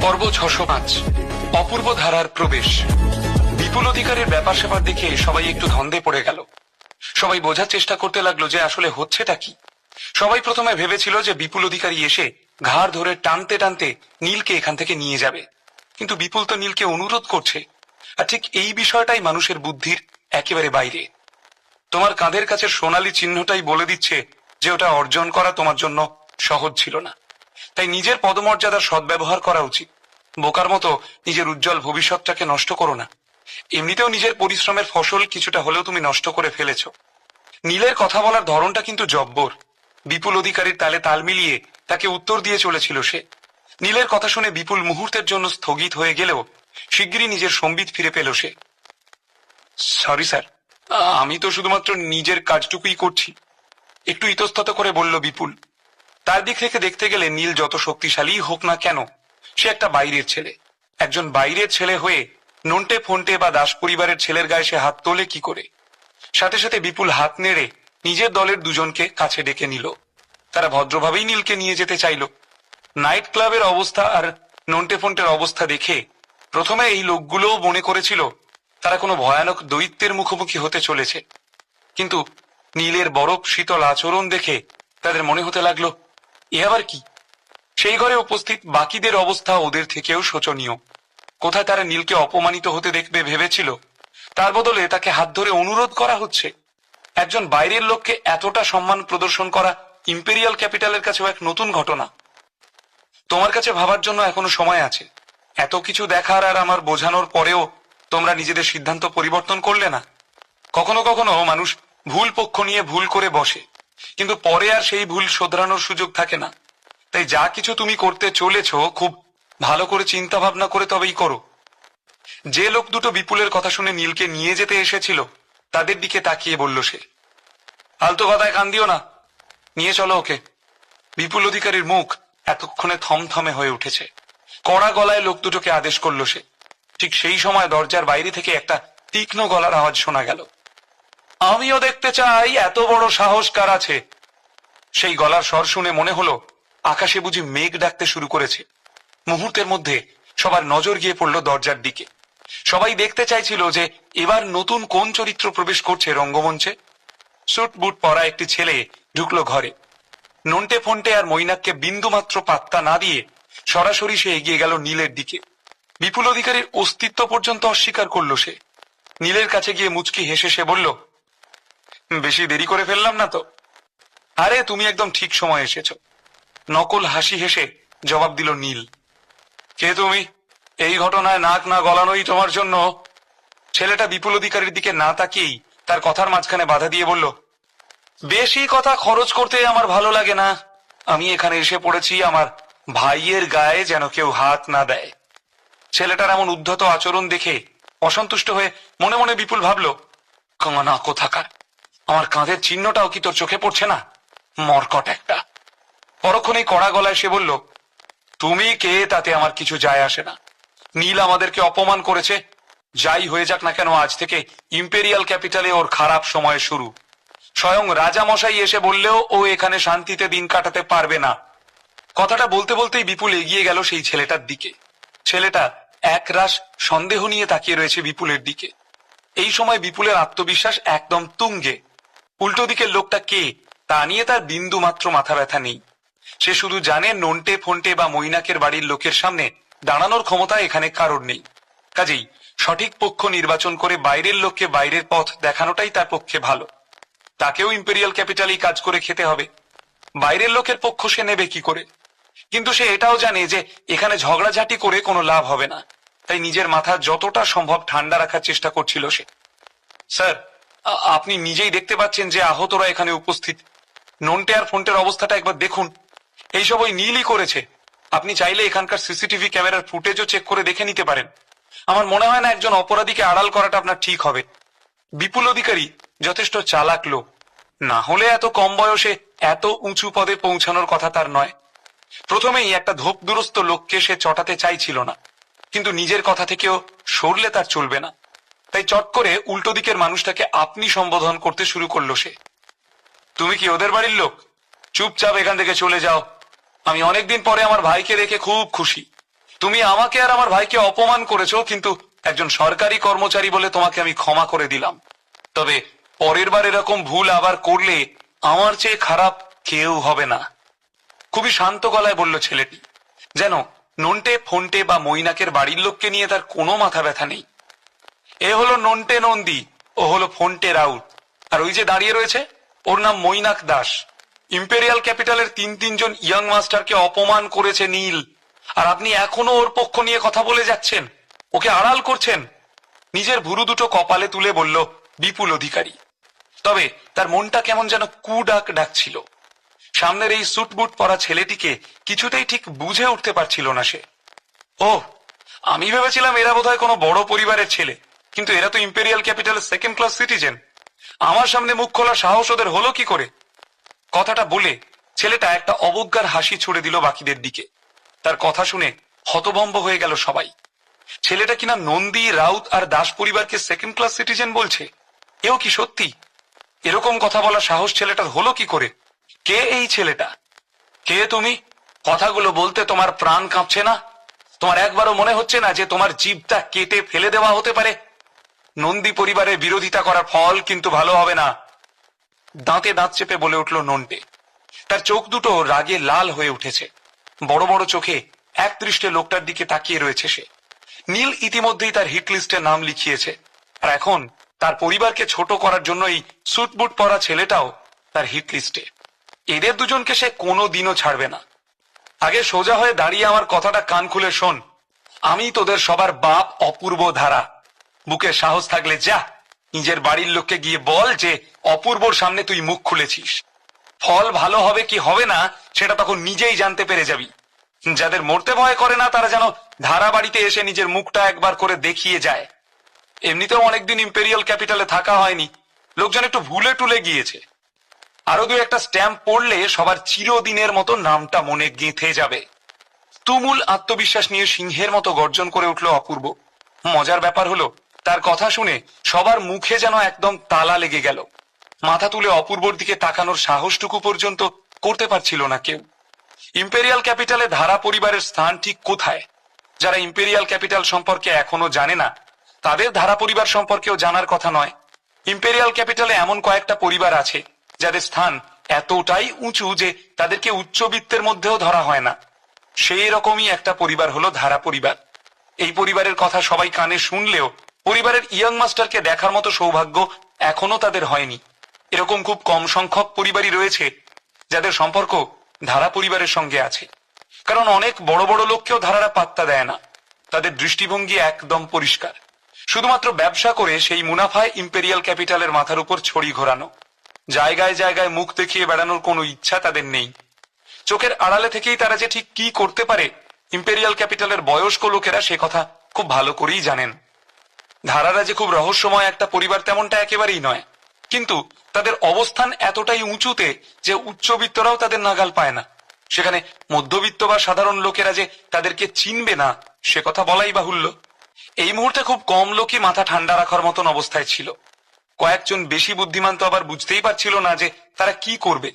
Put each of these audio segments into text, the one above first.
পর্ব 605 অপূর্ব ধারার প্রবেশ। বিপুল অধিকারের ব্যাপার স্যাপার দেখে সবাই একটু ধন্দে পড়ে গেল। সবাই বোঝার চেষ্টা করতে লাগলো যে আসলে হচ্ছেটা কি। সবাই প্রথমে ভেবেছিল যে বিপুল অধিকারী এসে ঘাড় ধরে টানতে টানতে নীলকে এখান থেকে নিয়ে যাবে, কিন্তু বিপুল তো নীলকে অনুরোধ করছে। আর ঠিক এই বিষয়টাই মানুষের বুদ্ধির একেবারে বাইরে। তোমার কাঁধের কাছে সোনালী চিহ্নটাই বলে দিচ্ছে যে ওটা অর্জন করা তোমার জন্য সহজ ছিল না। তাই নিজের পদমর্যাদার সদ্ব্যবহার করা উচিত। বোকার মতো নিজের উজ্জ্বল ভবিষ্যৎটাকে নষ্ট করো না। এমনিতেও নিজের পরিশ্রমের ফসল কিছুটা হলেও তুমি নষ্ট করে ফেলেছ। নীলের কথা বলার ধরনটা কিন্তু জব্বর। বিপুল অধিকারীর তালে তাল মিলিয়ে তাকে উত্তর দিয়ে চলেছিল সে। নীলের কথা শুনে বিপুল মুহূর্তের জন্য স্থগিত হয়ে গেলেও শিগগিরই নিজের সম্বিত ফিরে পেল সে। সরি স্যার, আমি তো শুধুমাত্র নিজের কাজটুকুই করছি, একটু ইতস্তত করে বলল বিপুল। তার দিক থেকে দেখতে গেলে নীল যত শক্তিশালী হোক না কেন, সে একটা বাইরের ছেলে। একজন বাইরের ছেলে হয়ে নন্টে ফন্টে বা দাস পরিবারের ছেলের গায়ে সে হাত তোলে কি করে? সাথে সাথে বিপুল হাত নেড়ে নিজের দলের দুজনকে কাছে ডেকে নিল। তারা ভদ্রভাবেই নীলকে নিয়ে যেতে চাইল। নাইট ক্লাবের অবস্থা আর নন্টে ফন্টের অবস্থা দেখে প্রথমে এই লোকগুলোও মনে করেছিল তারা কোনো ভয়ানক দৈত্যের মুখোমুখি হতে চলেছে, কিন্তু নীলের বরফ শীতল আচরণ দেখে তাদের মনে হতে লাগলো এ আবার কি? সেই ঘরে উপস্থিত বাকিদের অবস্থা ওদের থেকেও শোচনীয়। কোথায় তারা নীলকে অপমানিত হতে দেখবে ভেবেছিল, তার বদলে তাকে হাত ধরে অনুরোধ করা হচ্ছে। একজন বাইরের লোককে এতটা সম্মান প্রদর্শন করা ইম্পেরিয়াল ক্যাপিটালের কাছেও এক নতুন ঘটনা। তোমার কাছে ভাবার জন্য এখনো সময় আছে। এত কিছু দেখার আর আমার বোঝানোর পরেও তোমরা নিজেদের সিদ্ধান্ত পরিবর্তন করলে না। কখনো কখনো মানুষ ভুল পক্ষ নিয়ে ভুল করে বসে, কিন্তু পরে আর সেই ভুল শোধরানোর সুযোগ থাকে না। তাই যা কিছু তুমি করতে চলেছ খুব ভালো করে চিন্তা ভাবনা করে তবেই করো। যে লোক দুটো বিপুলের কথা শুনে নীলকে নিয়ে যেতে এসেছিল তাদের দিকে তাকিয়ে বলল সে। আলতো কথায় কান দিও না, নিয়ে চলো ওকে। বিপুল অধিকারীর মুখ এতক্ষণে থমথমে হয়ে উঠেছে। কড়া গলায় লোক দুটোকে আদেশ করল সে। ঠিক সেই সময় দরজার বাইরে থেকে একটা তীক্ষ্ণ গলার আওয়াজ শোনা গেল। আমিও দেখতে চাই এত বড় সাহস কার আছে। সেই গলার স্বর শুনে মনে হলো আকাশে বুঝি মেঘ ডাকতে শুরু করেছে। মুহূর্তের মধ্যে সবার নজর গিয়ে পড়ল দরজার দিকে। সবাই দেখতে চাইছিল যে এবার নতুন কোন চরিত্র প্রবেশ করছে রঙ্গমঞ্চে। স্যুট বুট পরা একটি ছেলে ঢুকলো ঘরে। নন্টে ফন্টে আর মৈনাককে বিন্দুমাত্র পাত্তা না দিয়ে সরাসরি সে এগিয়ে গেল নীলের দিকে। বিপুল অধিকারীর অস্তিত্ব পর্যন্ত অস্বীকার করল সে। নীলের কাছে গিয়ে মুচকি হেসে সে বলল, বেশি দেরি করে ফেললাম না তো? আরে তুমি একদম ঠিক সময় এসেছ। নকল হাসি হেসে জবাব দিল নীল। কে তুমি? এই ঘটনায় নাক না গলানোই তোমার জন্য। ছেলেটা বিপুল অধিকারীর দিকে না তাকিয়েই তার কথার মাঝখানে বাধা দিয়ে বলল, বেশি কথা খরচ করতে আমার ভালো লাগে না। আমি এখানে এসে পড়েছি আমার ভাইয়ের গায়ে যেন কেউ হাত না দেয়। ছেলেটার এমন উদ্ধত আচরণ দেখে অসন্তুষ্ট হয়ে মনে মনে বিপুল ভাবল, কানা কোথাকার, আমার কাঁধের চিহ্নটাও কি তোর চোখে পড়ছে না? মরকট একটা। পরক্ষণেই কড়া গলায় সে বলল, তুমি কে তাতে আমার কিছু যায় আসে না। নীল আমাদেরকে অপমান করেছে। যাই হয়ে যাক না কেন, আজ থেকে ইম্পেরিয়াল ক্যাপিটালে ওর খারাপ সময় শুরু। স্বয়ং রাজা মশাই এসে বললেও ও এখানে শান্তিতে দিন কাটাতে পারবে না। কথাটা বলতে বলতেই বিপুল এগিয়ে গেল সেই ছেলেটার দিকে। ছেলেটা একরাশ সন্দেহ নিয়ে তাকিয়ে রয়েছে বিপুলের দিকে। এই সময় বিপুলের আত্মবিশ্বাস একদম তুঙ্গে। উল্টো দিকের লোকটা কে তা নিয়ে তার বিন্দু মাত্র মাথা ব্যথা নেই। সে শুধু জানে নন্টে ফন্টে বা মৈনাকের বাড়ির লোকের সামনে দাঁড়ানোর ক্ষমতা এখানে কারোর নেই। কাজেই সঠিক পক্ষ নির্বাচন করে বাইরের লোককে বাইরের পথ দেখানোটাই তার পক্ষে ভালো। তাকেও ইম্পেরিয়াল ক্যাপিটালেই কাজ করে খেতে হবে। বাইরের লোকের পক্ষ সে নেবে কি করে? কিন্তু সে এটাও জানে যে এখানে ঝগড়াঝাটি করে কোনো লাভ হবে না। তাই নিজের মাথা যতটা সম্ভব ঠান্ডা রাখার চেষ্টা করছিল সে। স্যার, আপনি নিজেই দেখতে পাচ্ছেন যে আহতরা এখানে উপস্থিত। নন্টে আর ফন্টের অবস্থাটা একবার দেখুন। এইসব ওই নীলই করেছে। আপনি চাইলে এখানকার সিসিটিভি ক্যামেরার ফুটেজও চেক করে দেখে নিতে পারেন। আমার মনে হয় না একজন অপরাধীকে আড়াল করাটা আপনার ঠিক হবে। বিপুল অধিকারী যথেষ্ট চালাক লোক, না হলে এত কম বয়সে এত উঁচু পদে পৌঁছানোর কথা তার নয়। প্রথমেই একটা ধোপ দুরস্ত লোককে সে চটাতে চাইছিল না, কিন্তু নিজের কথা থেকেও সরলে তার চলবে না। তাই চট করে উল্টো দিকের মানুষটাকে আপনি সম্বোধন করতে শুরু করলো সে। তুমি কি ওদের বাড়ির লোক? চুপচাপ এখান থেকে চলে যাও। আমি অনেকদিন পরে আমার ভাইকে দেখে খুব খুশি। তুমি আমাকে আর আমার ভাইকে অপমান করেছো, কিন্তু একজন সরকারি কর্মচারী বলে তোমাকে আমি ক্ষমা করে দিলাম। তবে পরের বার এরকম ভুল আবার করলে আমার চেয়ে খারাপ কেউ হবে না। খুবই শান্ত গলায় বলল ছেলেটি, যেন নন্টে ফন্টে বা মৈনাকের বাড়ির লোককে নিয়ে তার কোনো মাথা ব্যথা নেই। এ হলো নন্টে নন্দী, ও হলো ফন্টে রাউত, আর ওই যে দাঁড়িয়ে রয়েছে ওর নাম মৈনাক দাস। ইম্পেরিয়াল ক্যাপিটালের তিনজন ইয়াং মাস্টারকে অপমান করেছে নীল, আর আপনি এখনো ওর পক্ষ নিয়ে কথা বলে যাচ্ছেন, ওকে আড়াল করছেন। নিজের ভুরু দুটো কপালে তুলে বলল বিপুল অধিকারী। তবে তার মনটা কেমন যেন কুডাক ডাকছিল। সামনের এই স্যুটবুট পরা ছেলেটিকে কিছুতেই ঠিক বুঝে উঠতে পারছিল না সে। ও, আমি ভেবেছিলাম এরা বোধহয় কোনো বড় পরিবারের ছেলে, কিন্তু এরা তো ইম্পেরিয়াল ক্যাপিটালের সেকেন্ড ক্লাস সিটিজেন। আমার সামনে মুখ খোলার সাহস ওদের হলো কি করে? কথাটা বলে ছেলেটা একটা অবজ্ঞার হাসি ছুড়ে দিল বাকিদের দিকে। তার কথা শুনে হতভম্ব হয়ে গেল সবাই। ছেলেটা কিনা নন্দী, রাউত আর দাস পরিবারকে সেকেন্ড ক্লাস সিটিজেন বলছে। এও কি সত্যি? এরকম কথা বলার সাহস ছেলেটার হলো কি করে? কে এই ছেলেটা? কে তুমি? কথাগুলো বলতে তোমার প্রাণ কাঁপছে না? তোমার একবারও মনে হচ্ছে না যে তোমার জিভটা কেটে ফেলে দেওয়া হতে পারে? নন্দী পরিবারের বিরোধিতা করার ফল কিন্তু ভালো হবে না। দাঁতে দাঁত চেপে বলে উঠল নন্টে। তার চোখ দুটো রাগে লাল হয়ে উঠেছে। বড় বড় চোখে একদৃষ্টে লোকটার দিকে তাকিয়ে রয়েছে সে। নীল ইতিমধ্যেই তার হিট লিস্টে নাম লিখিয়েছে, আর এখন তার পরিবারকে ছোট করার জন্য এই স্যুটবুট পরা ছেলেটাও তার হিট লিস্টে। এদের দুজনকে সে কোনো দিনও ছাড়বে না। আগে সোজা হয়ে দাঁড়িয়ে আমার কথাটা কান খুলে শোন। আমি তোদের সবার বাপ অপূর্ব ধারা। বুকে সাহস থাকলে যা নিজের বাড়ির লোককে গিয়ে বল যে অপূর্বর সামনে তুই মুখ খুলেছিস। ফল ভালো হবে কি হবে না সেটা তখন নিজেই জানতে পেরে যাবি। যাদের মরতে ভয় করে না তারা যেন ধারা বাড়িতে এসে নিজের মুখটা একবার করে দেখিয়ে যায়। এমনিতেও অনেকদিন ইম্পেরিয়াল ক্যাপিটালে থাকা হয়নি, লোকজন একটু ভুলে টুলে গিয়েছে। আরো দু একটা স্ট্যাম্প পড়লে সবার চিরদিনের মতো নামটা মনে গেঁথে যাবে। তুমুল আত্মবিশ্বাস নিয়ে সিংহের মতো গর্জন করে উঠল অপূর্ব। মজার ব্যাপার হলো তার কথা শুনে সবার মুখে যেন একদম তালা লেগে গেল। মাথা তুলে অপূর্বর দিকে তাকানোর সাহসটুকু পর্যন্ত করতে পারছিল না কেউ। ইম্পেরিয়াল ক্যাপিটালে ধারা পরিবারের স্থান ঠিক কোথায়? যারা ইম্পেরিয়াল ক্যাপিটাল সম্পর্কে এখনো জানে না তাদের ধারা পরিবার সম্পর্কেও জানার কথা নয়। ইম্পেরিয়াল ক্যাপিটালে এমন কয়েকটা পরিবার আছে যাদের স্থান এতটাই উঁচু যে তাদেরকে উচ্চবিত্তের মধ্যেও ধরা হয় না। সেই রকমই একটা পরিবার হলো ধারা পরিবার। এই পরিবারের কথা সবাই কানে শুনলেও পরিবারের ইয়ং মাস্টারকে দেখার মতো সৌভাগ্য এখনো তাদের হয়নি। এরকম খুব কম সংখ্যক পরিবারই রয়েছে যাদের সম্পর্ক ধারা পরিবারের সঙ্গে আছে, কারণ অনেক বড় বড় লোককেও ধারারা পাত্তা দেয় না। তাদের দৃষ্টিভঙ্গি একদম পরিষ্কার, শুধুমাত্র ব্যবসা করে সেই মুনাফায় ইম্পেরিয়াল ক্যাপিটালের মাথার উপর ছড়ি ঘোরানো। জায়গায় জায়গায় মুখ দেখিয়ে বেড়ানোর কোনো ইচ্ছা তাদের নেই। চোখের আড়ালে থেকেই তারা যে ঠিক কি করতে পারে ইম্পেরিয়াল ক্যাপিটালের বয়স্ক লোকেরা সে কথা খুব ভালো করেই জানেন। ধারারা যে খুব রহস্যময় একটা পরিবার তেমনটা একেবারেই নয়, কিন্তু তাদের অবস্থান এতটাই উঁচুতে যে উচ্চবিত্তরাও তাদের নাগাল পায় না। সেখানে মধ্যবিত্ত বা সাধারণ লোকেরা যে তাদেরকে চিনবে না সে কথা বলাই বাহুল্য। এই মুহূর্তে খুব কম লোকই মাথা ঠান্ডা রাখার মতন অবস্থায় ছিল। কয়েকজন বেশি বুদ্ধিমান তো আবার বুঝতেই পারছিল না যে তারা কি করবে।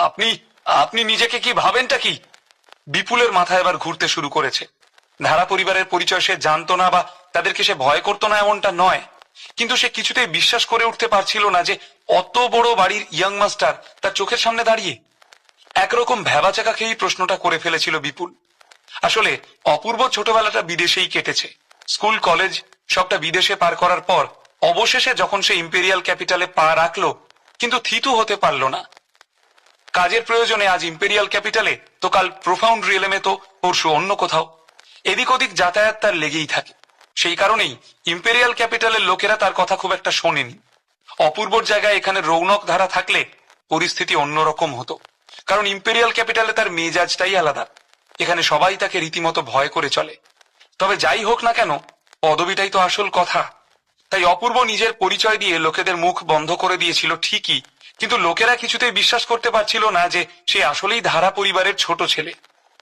আপনি আপনি নিজেকে কি ভাবেনটা কি? বিপুলের মাথা এবার ঘুরতে শুরু করেছে। ধারা পরিবারের পরিচয় সে জানতো না বা তাদেরকে সে ভয় করতো না এমনটা নয়, কিন্তু সে কিছুতেই বিশ্বাস করে উঠতে পারছিল না যে অত বড় বাড়ির ইয়াং মাস্টার তার চোখের সামনে দাঁড়িয়ে। একরকম ভ্যাবাচাকা খেয়েই প্রশ্নটা করে ফেলেছিল বিপুল। আসলে অপূর্ব ছোটবেলাটা বিদেশেই কেটেছে। স্কুল কলেজ সবটা বিদেশে পার করার পর অবশেষে যখন সে ইম্পেরিয়াল ক্যাপিটালে পা রাখলো, কিন্তু থিতু হতে পারল না। কাজের প্রয়োজনে আজ ইম্পেরিয়াল ক্যাপিটালে তো কাল প্রোফাউন্ড রিয়েলেমে তো পরশু অন্য কোথাও। এদিক ওদিক যাতায়াত তার লেগেই থাকে। সেই কারণেই ইম্পেরিয়াল ক্যাপিটালের লোকেরা তার কথা খুব একটা শোনেনি। অপূর্বর জায়গায় এখানে রৌনক ধারা থাকলে পরিস্থিতি অন্যরকম হতো, কারণ ইম্পেরিয়াল ক্যাপিটালে তার মেজাজটাই আলাদা। এখানে সবাই তাকে রীতিমতো ভয় করে চলে। তবে যাই হোক না কেন, পদবিটাই তো আসল কথা। তাই অপূর্ব নিজের পরিচয় দিয়ে লোকেদের মুখ বন্ধ করে দিয়েছিল ঠিকই, কিন্তু লোকেরা কিছুতেই বিশ্বাস করতে পারছিল না যে সে আসলেই ধারা পরিবারের ছোট ছেলে,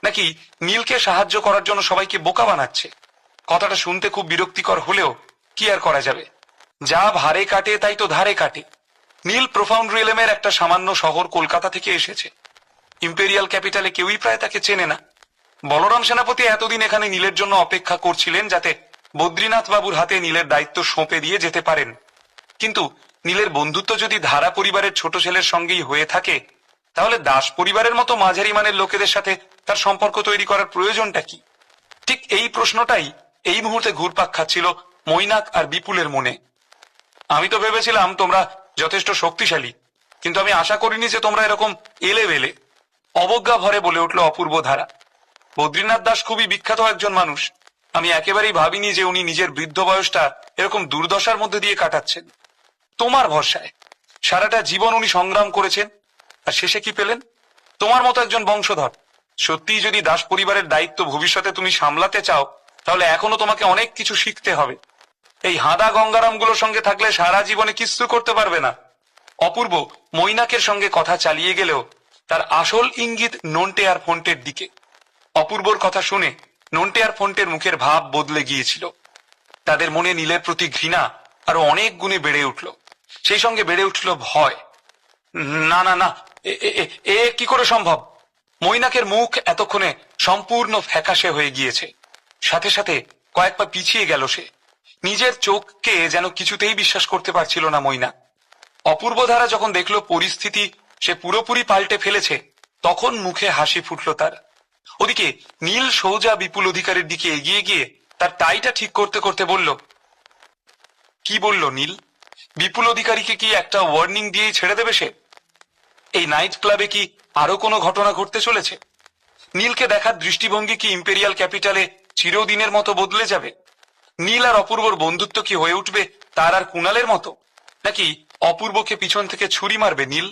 নাকি নীলকে সাহায্য করার জন্য সবাইকে বোকা বানাচ্ছে। কথাটা শুনতে খুব বিরক্তিকর হলেও কি আর করা যাবে। যা ভারে কাটে তাই তো ধারে কাটে। নীল প্রোফাউন্ড রিয়েলেমের একটা সামান্য শহর কলকাতা থেকে এসেছে। ইম্পেরিয়াল ক্যাপিটালে কেউই প্রায় তাকে চেনে না। বলরাম সেনাপতি এতদিন এখানে নীলের জন্য অপেক্ষা করছিলেন যাতে বদ্রীনাথ বাবুর হাতে নীলের দায়িত্ব সঁপে দিয়ে যেতে পারেন। কিন্তু নীলের বন্ধুত্ব যদি ধারা পরিবারের ছোট ছেলের সঙ্গেই হয়ে থাকে, তাহলে দাস পরিবারের মতো মাঝারি মানের লোকেদের সাথে তার সম্পর্ক তৈরি করার প্রয়োজনটা কি? ঠিক এই প্রশ্নটাই এই মুহূর্তে ঘুরপাক খাচ্ছিল মৈনাক আর বিপুলের মনে। আমি তো ভেবেছিলাম তোমরা যথেষ্ট শক্তিশালী, কিন্তু আমি আশা করিনি যে তোমরা এরকম এলেবেলে। অবজ্ঞা ভরে বলে উঠল অপূর্ব ধারা। বদ্রীনাথ দাস খুবই বিখ্যাত একজন মানুষ। আমি একেবারেই ভাবিনি যে উনি নিজের বৃদ্ধ বয়সটা এরকম দুর্দশার মধ্যে দিয়ে কাটাচ্ছেন। তোমার ভরসায় সারাটা জীবন উনি সংগ্রাম করেছেন, আর শেষে কি পেলেন? তোমার মতো একজন বংশধর। সত্যিই যদি দাস পরিবারের দায়িত্ব ভবিষ্যতে তুমি সামলাতে চাও, তাহলে এখনো তোমাকে অনেক কিছু শিখতে হবে। এই হাদা গঙ্গারাম গুলোর সঙ্গে থাকলে সারা জীবনে কিছু করতে পারবে না। অপূর্ব মৈনাকের সঙ্গে কথা চালিয়ে গেলেও তার আসল ইঙ্গিত নন্টে আর ফন্টের দিকে। অপূর্বর কথা শুনে নন্টে আর ফন্টের মুখের ভাব বদলে গিয়েছিল। তাদের মনে নীলের প্রতি ঘৃণা আরো অনেক গুণে বেড়ে উঠল। সেই সঙ্গে বেড়ে উঠল ভয়। না না না, এ কি করে সম্ভব? মৈনাকের মুখ এতক্ষণে সম্পূর্ণ ফ্যাকাশে হয়ে গিয়েছে। সাথে সাথে কয়েক পা পিছিয়ে গেল সে। নিজের চোখকে যেন কিছুতেই বিশ্বাস করতে পারছিল না মৈনাক। অপূর্ব ধারা যখন দেখলো পরিস্থিতি সে পুরোপুরি পাল্টে ফেলেছে, তখন মুখে হাসি ফুটল তার। ওদিকে নীল সৌজা বিপুল অধিকারীর দিকে এগিয়ে গিয়ে তার টাইটা ঠিক করতে করতে বলল, কি বলল নীল? বিপুল অধিকারীকে কি একটা ওয়ার্নিং দিয়েই ছেড়ে দেবে সে? এই নাইট ক্লাবে কি আরো কোনো ঘটনা ঘটতে চলেছে? নীলকে দেখার দৃষ্টিভঙ্গি কি ইম্পেরিয়াল ক্যাপিটালে চিরদিনের মতো বদলে যাবে? নীল আর অপূর্বর বন্ধুত্ব কি হয়ে উঠবে তার আর কুণালের মতো? নাকি অপূর্বকে পিছন থেকে ছুরি মারবে নীল?